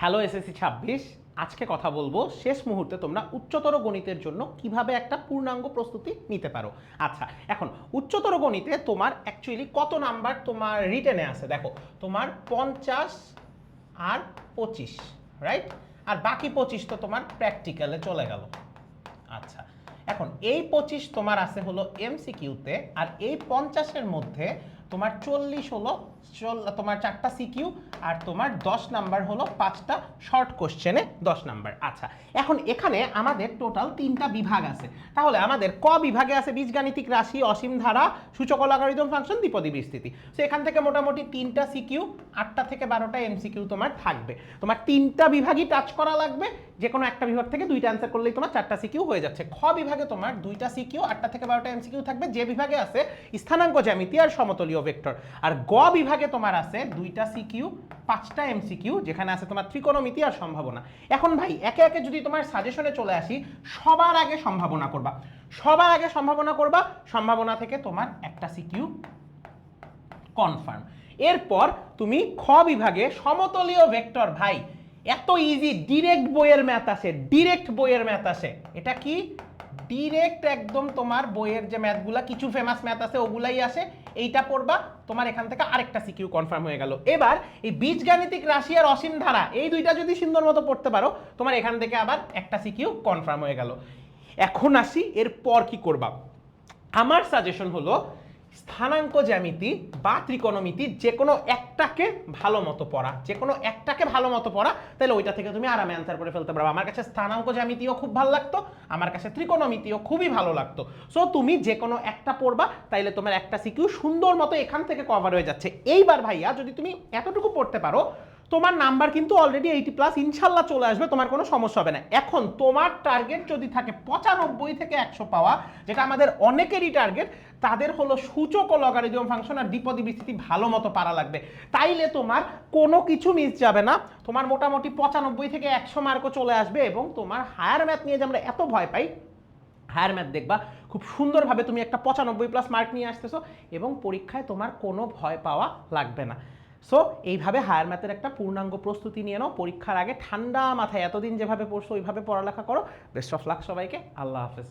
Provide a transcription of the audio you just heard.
Hello SSC 26, আজকে কথা বলবো শেষ মুহূর্তে তোমরা উচ্চতর গণিতের জন্য কিভাবে একটা পূর্ণাঙ্গ প্রস্তুতি নিতে পারো। আচ্ছা, এখন উচ্চতর গণিতে তোমার অ্যাকচুয়ালি কত নাম্বার তোমার রিটেনে আছে দেখো, তোমার 50 আর 25, রাইট? আর বাকি 25 তো তোমার প্র্যাকটিক্যালে চলে গেল। আচ্ছা, এখন এই 25 তোমার আছে হলো এমসিকিউতে, আর এই 50-এর মধ্যে তোমার 40 হলো তোমার 4টা সিকিউ, আর তোমার 10 নাম্বার হলো 5টা শর্ট কোশ্চেনে 10 নাম্বার। আচ্ছা, এখন এখানে আমাদের টোটাল 3টা বিভাগ আছে। তাহলে আমাদের ক বিভাগে আছে বীজগাণিতিক রাশি, অসীম ধারা, সূচক লগারিদম ফাংশন, দ্বিপদী বিস্তৃতি। সো এখান থেকে মোটামুটি 3টা সিকিউ, 8টা থেকে 12টা এমসিকিউ তোমার থাকবে। তোমার 3টা বিভাগই টাচ করা লাগবে, যে কোনো একটা বিভাগ থেকে 2টা অ্যান্সার করলেই তোমার 4টা সিকিউ হয়ে যাচ্ছে। খ বিভাগে তোমার 2টা সিকিউ, 8টা থেকে 12টা এমসিকিউ থাকবে, যে বিভাগে আছে স্থানাঙ্ক জ্যামিতি আর সমতলীয় ভেক্টর। আর গ বিভাগে তোমার আছে 2টা সিকিউ, 5টা এমসিকিউ, যেখানে আছে তোমার ত্রিকোণমিতি আর সম্ভাবনা। এখন ভাই একে একে যদি তোমার সাজেশনে চলে আসি, সবার আগে সম্ভাবনা করবা, সবার আগে সম্ভাবনা করবা, সম্ভাবনা থেকে তোমার একটা সিকিউ কনফার্ম। এরপর তুমি খ বিভাগে সমতলীয় ভেক্টর, ভাই এত ইজি, ডিরেক্ট বইয়ের ম্যাথ আসে, ডিরেক্ট বইয়ের ম্যাথ আসে। এটা কি ডিরেক্ট একদম তোমার বইয়ের যে ম্যাথগুলা, কিছু ফেমাস ম্যাথ আছে ওগুলাই আসে, এইটা পড়বা, তোমার এখান থেকে আরেকটা সিকিউ কনফার্ম হয়ে গেল। এবার এই বীজগাণিতিক রাশি আর অসীম ধারা, এই দুইটা যদি সুন্দর মতো পড়তে পারো, তোমার এখান থেকে আবার একটা সিকিউ কনফার্ম হয়ে গেল। এখন আসি এরপর কি করবা। আমার সাজেশন হলো স্থানাঙ্ক জ্যামিতি বা ত্রিকোণমিতি যে কোনো একটাকে ভালো মতো পড়া, যে কোনো একটাকে ভালো মতো পড়া, তাহলে ওইটা থেকে তুমি আরামে অ্যান্সার করে ফেলতে পারবে। আমার কাছে স্থানাঙ্ক জ্যামিতিও খুব ভালো লাগতো, আমার কাছে ত্রিকোণমিতিও খুবই ভালো লাগতো। সো তুমি যে কোনো একটা পড়বা, তাইলে তোমার একটা সিকিউ সুন্দর মতো এখান থেকে কভার হয়ে যাচ্ছে। এইবার ভাইয়া যদি তুমি এতটুকু পড়তে পারো, তোমার নাম্বার কিন্তু অলরেডি 80+ ইনশাল্লাহ চলে আসবে, তোমার কোনো সমস্যা হবে না। এখন তোমার টার্গেট যদি থাকে 95 থেকে 100 পাওয়া, যেটা আমাদের অনেকেরই টার্গেট, তাদের হলো সূচক ও লগারিদম ফাংশন আর দ্বিপদী বিস্তৃতি ভালো মতো পারা লাগবে। তাইলে তোমার কোনো কিছু মিস যাবে না, তোমার মোটামুটি 95 থেকে 100 মার্কও চলে আসবে। এবং তোমার হায়ার ম্যাথ নিয়ে যে আমরা এত ভয় পাই, হায়ার ম্যাথ দেখবা খুব সুন্দরভাবে তুমি একটা 95+ মার্ক নিয়ে আসতেছো, এবং পরীক্ষায় তোমার কোনো ভয় পাওয়া লাগবে না। সো এইভাবে হায়ার ম্যাথের একটা পূর্ণাঙ্গ প্রস্তুতি নিয়ে নাও, পরীক্ষার আগে ঠান্ডা মাথায় এতদিন যেভাবে পড়ছো ওইভাবে পড়ালেখা করো। বেস্ট অফ লাক সবাইকে, আল্লাহ হাফেজ।